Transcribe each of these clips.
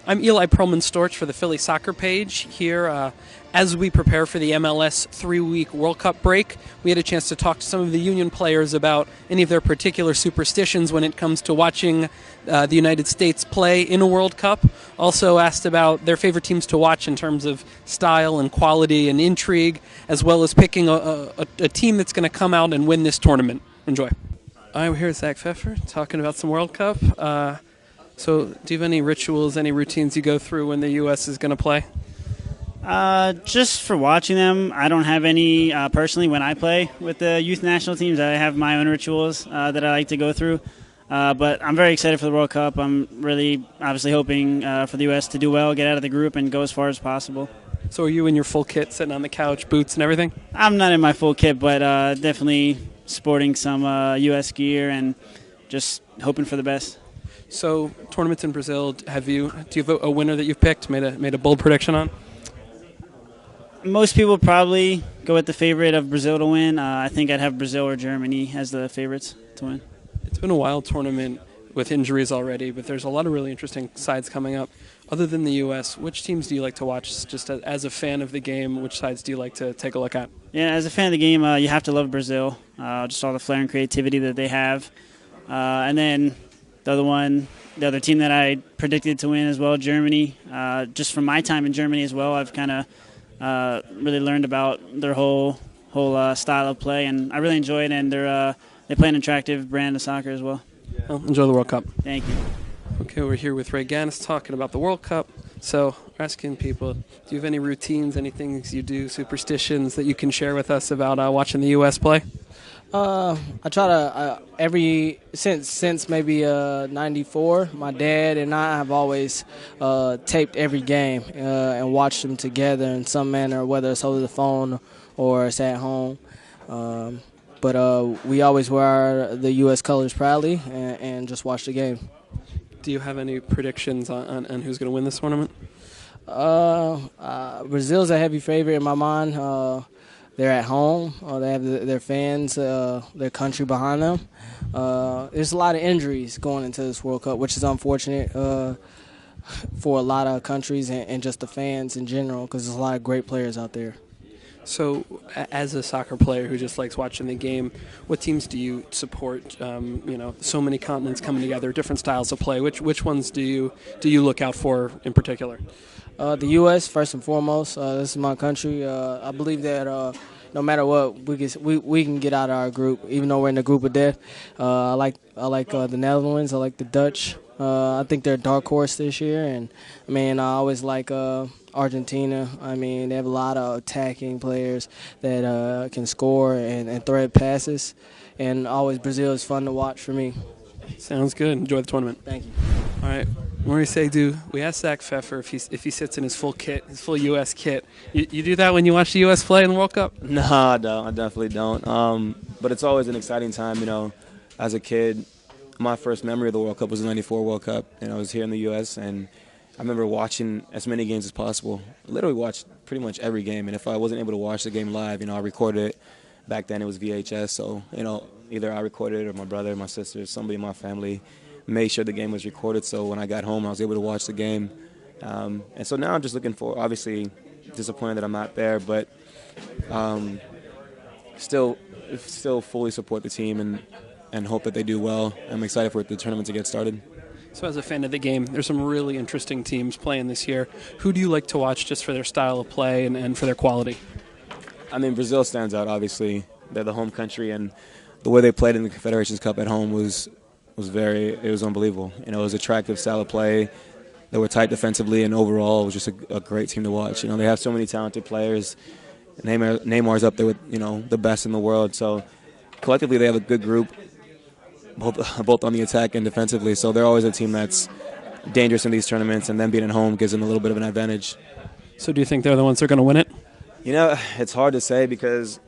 I'm Eli Pearlman-Storch for the Philly Soccer Page here. As we prepare for the MLS 3-week World Cup break, we had a chance to talk to some of the Union players about any of their particular superstitions when it comes to watching the United States play in a World Cup. Also asked about their favorite teams to watch in terms of style and quality and intrigue, as well as picking a team that's going to come out and win this tournament. Enjoy. I'm here with Zach Pfeffer talking about some World Cup. So do you have any rituals, any routines you go through when the U.S. is going to play? Just for watching them. I don't have any personally when I play with the youth national teams. I have my own rituals that I like to go through. But I'm very excited for the World Cup. I'm really obviously hoping for the U.S. to do well, get out of the group, and go as far as possible. So are you in your full kit, sitting on the couch, boots and everything? I'm not in my full kit, but definitely sporting some U.S. gear and just hoping for the best. So tournaments in Brazil, do you have a winner that you've picked, made a bold prediction on? Most people probably go with the favorite of Brazil to win. I think I'd have Brazil or Germany as the favorites to win. It's been a wild tournament with injuries already, but there's a lot of really interesting sides coming up. Other than the U.S., which teams do you like to watch? Just as a fan of the game, which sides do you like to take a look at? Yeah, as a fan of the game, you have to love Brazil. Just all the flair and creativity that they have. And then the other team that I predicted to win as well, Germany. Just from my time in Germany as well, I've kind of really learned about their whole style of play, and I really enjoy it. And they play an attractive brand of soccer as well. Well, enjoy the World Cup. Thank you. Okay, we're here with Ray Gaddis talking about the World Cup. So we're asking people, do you have any routines, any things you do, superstitions that you can share with us about watching the U.S. play? I try to since maybe '94. My dad and I have always taped every game and watched them together in some manner, whether it's over the phone or it's at home. But we always wear the U.S. colors proudly and just watch the game. Do you have any predictions on who's going to win this tournament? Brazil's a heavy favorite in my mind. They're at home. They have their fans, their country behind them. There's a lot of injuries going into this World Cup, which is unfortunate for a lot of countries and just the fans in general, because there's a lot of great players out there. So, as a soccer player who just likes watching the game, what teams do you support? So many continents coming together, different styles of play. Which ones do you look out for in particular? The U.S. first and foremost. This is my country. I believe that no matter what, we can get out of our group, even though we're in the group of death. I like the Netherlands. I like the Dutch. I think they're a dark horse this year, and I always like Argentina. They have a lot of attacking players that can score and thread passes, and always Brazil is fun to watch for me. Sounds good. Enjoy the tournament. Thank you. All right, Maurice, we asked Zach Pfeffer if he sits in his full kit, his full U.S. kit. You do that when you watch the U.S. play in the World Cup? No, I don't. I definitely don't. But it's always an exciting time, as a kid. My first memory of the World Cup was the '94 World Cup, and I was here in the U.S., and I remember watching as many games as possible. I literally watched pretty much every game, and if I wasn't able to watch the game live, I recorded it. Back then it was VHS, so, either I recorded it or my brother, my sister, somebody in my family made sure the game was recorded, so when I got home I was able to watch the game. And so now I'm just looking for, obviously disappointed that I'm not there, but still fully support the team and hope that they do well. I'm excited for the tournament to get started. So as a fan of the game, there's some really interesting teams playing this year. Who do you like to watch just for their style of play and for their quality? Brazil stands out, obviously. They're the home country, and the way they played in the Confederations Cup at home was unbelievable. It was attractive style of play. They were tight defensively, and overall it was just a great team to watch. They have so many talented players. Neymar's up there with, the best in the world. So collectively they have a good group, both on the attack and defensively. So they're always a team that's dangerous in these tournaments, and them being at home gives them a little bit of an advantage. So do you think they're the ones that are going to win it? It's hard to say because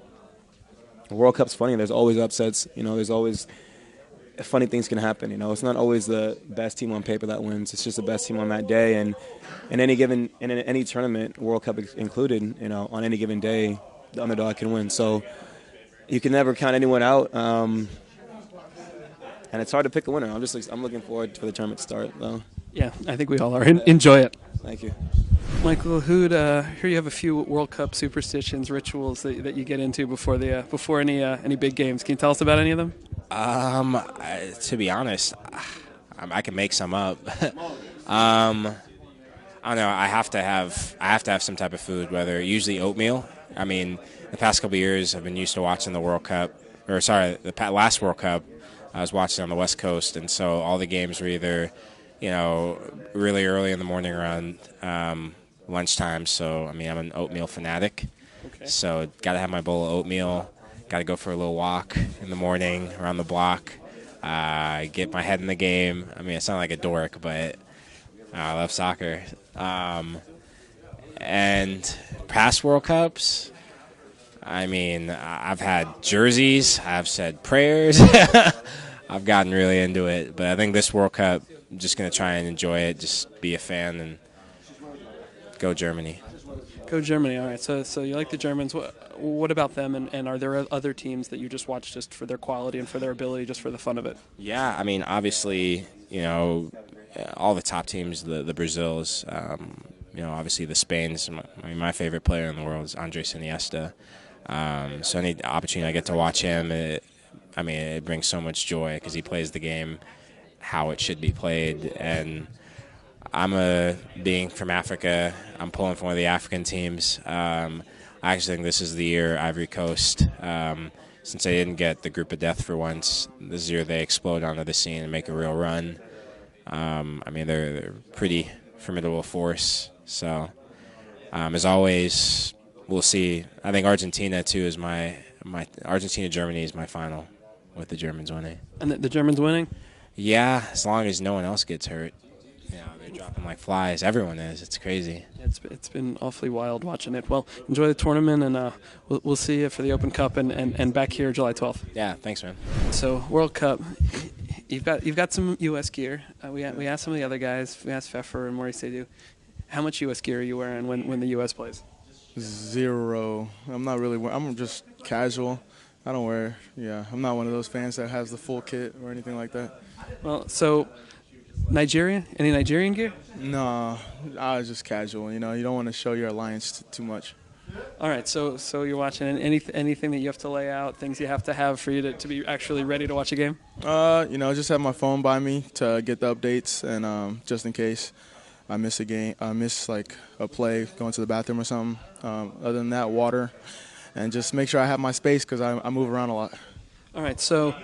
the World Cup's funny. There's always upsets. There's always funny things can happen. It's not always the best team on paper that wins. It's just the best team on that day. And in any tournament, World Cup included, on any given day, the underdog can win. So you can never count anyone out. And it's hard to pick a winner. I'm looking forward for the tournament to start, though. Yeah, I think we all are. Enjoy it. Thank you. Michael Lahoud, here you have a few World Cup superstitions, rituals that you get into before any big games. Can you tell us about any of them? To be honest, I can make some up. I don't know. I have to have some type of food, whether usually oatmeal. I mean, the past couple of years, I've been used to watching the World Cup, last World Cup, I was watching on the West Coast, and so all the games were either, really early in the morning around lunchtime. So I mean, I'm an oatmeal fanatic. Okay. So got to have my bowl of oatmeal. Got to go for a little walk in the morning around the block. Get my head in the game. I mean, I sound like a dork, but I love soccer. And past World Cups, I mean, I've had jerseys. I've said prayers. I've gotten really into it. But I think this World Cup, I'm just going to try and enjoy it, just be a fan, and go Germany. Go Germany. All right. So you like the Germans. What about them? And are there other teams that you just watch just for their quality and for their ability, just for the fun of it? Yeah, I mean, obviously, all the top teams, the Brazils, obviously the Spain's. My favorite player in the world is Andres Iniesta. So any opportunity I get to watch him, it brings so much joy because he plays the game how it should be played. And being from Africa, I'm pulling for one of the African teams. I actually think this is the year Ivory Coast, since they didn't get the group of death for once, this is the year they explode onto the scene and make a real run. They're a pretty formidable force. So, as always, we'll see. I think Argentina, too, is my Argentina-Germany is my final, with the Germans winning. And the Germans winning? Yeah, as long as no one else gets hurt. They're dropping like flies. Everyone is. It's crazy. It's been awfully wild watching it. Well, enjoy the tournament, and we'll see you for the Open Cup and back here July 12th. Yeah, thanks, man. So World Cup, you've got some U.S. gear. We asked some of the other guys. We asked Pfeffer and Maurice. How much U.S. gear are you wearing when the U.S. plays? 0. I'm not really wearing. I'm just casual. I don't wear. Yeah, I'm not one of those fans that has the full kit or anything like that. Well, so. Nigeria? Any Nigerian gear? No, I was just casual. You don't want to show your alliance too much. All right, so you're watching anything that you have to lay out, things you have to have for you to be actually ready to watch a game? Just have my phone by me to get the updates, and just in case I miss a game, I miss like a play, going to the bathroom or something. Other than that, water, and just make sure I have my space because I move around a lot. All right, so.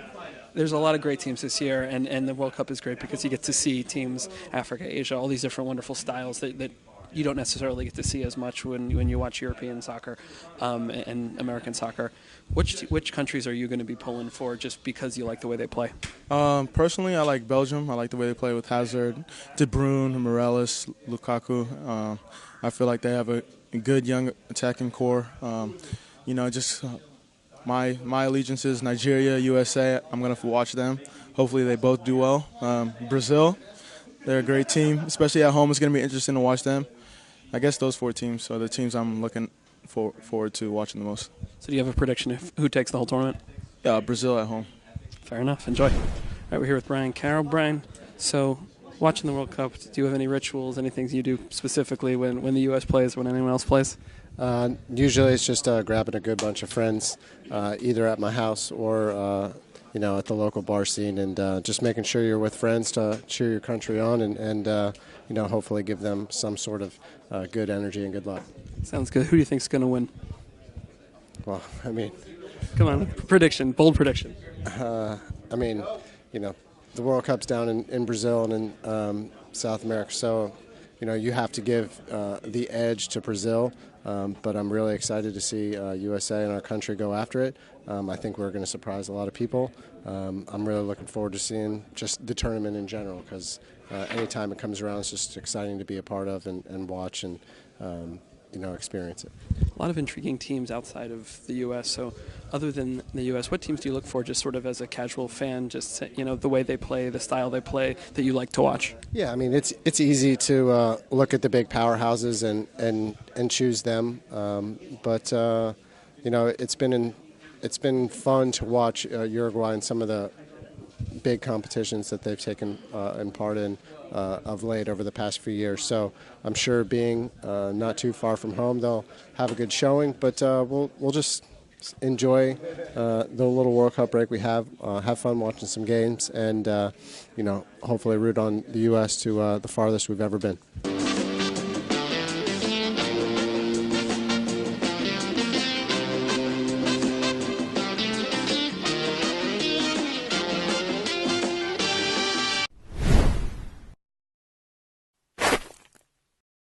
There's a lot of great teams this year, and the World Cup is great because you get to see teams, Africa, Asia, all these different wonderful styles that you don't necessarily get to see as much when you watch European soccer and American soccer. Which countries are you going to be pulling for just because you like the way they play? Personally, I like Belgium. I like the way they play with Hazard, De Bruyne, Morales, Lukaku. I feel like they have a good young attacking core. My allegiance is Nigeria, USA. I'm going to watch them. Hopefully they both do well. Brazil, they're a great team. Especially at home, it's going to be interesting to watch them. I guess those 4 teams are the teams I'm looking forward to watching the most. So do you have a prediction of who takes the whole tournament? Yeah, Brazil at home. Fair enough. Enjoy. All right, we're here with Brian Carroll. Brian, so watching the World Cup, do you have any rituals, any things you do specifically when the U.S. plays, when anyone else plays? Usually it's just grabbing a good bunch of friends, either at my house or at the local bar scene, and just making sure you're with friends to cheer your country on and hopefully give them some sort of good energy and good luck. Sounds good. Who do you think's going to win? Well, come on, prediction, bold prediction. The World Cup's down in Brazil and in South America, so you have to give the edge to Brazil. But I'm really excited to see USA and our country go after it. I think we're going to surprise a lot of people. I'm really looking forward to seeing just the tournament in general because anytime it comes around, it's just exciting to be a part of and watch and experience it. A lot of intriguing teams outside of the U.S. So other than the U.S., what teams do you look for just sort of as a casual fan, just the way they play, the style they play that you like to watch? Yeah, it's easy to look at the big powerhouses and choose them. But it's been fun to watch Uruguay and some of the big competitions that they've taken in part in of late over the past few years. So I'm sure being not too far from home, they'll have a good showing. But we'll just enjoy the little World Cup break we have fun watching some games, and hopefully root on the U.S. to the farthest we've ever been.